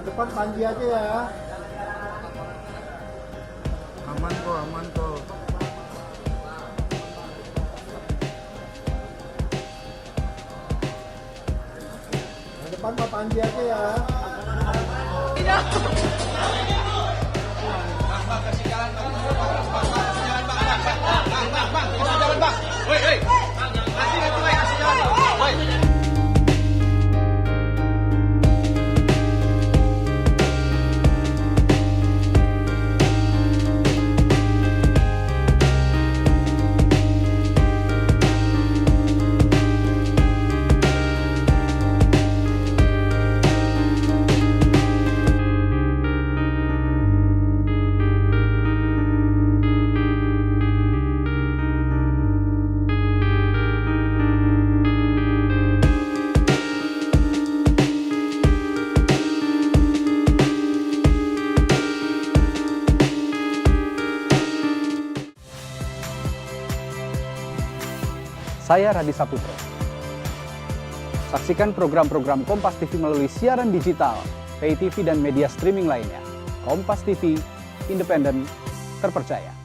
Depan Panji aja ya. Aman kok, aman kok. Depan Pak Panji aja ya. Tidak. Bang, kasih jalan, Bang. Kasih jalan, Bang. Kasih jalan, Bang. Woi. Kasih jalan. Woi. Saya Radi Saputro. Saksikan program-program Kompas TV melalui siaran digital, pay TV dan media streaming lainnya. Kompas TV, independen, terpercaya.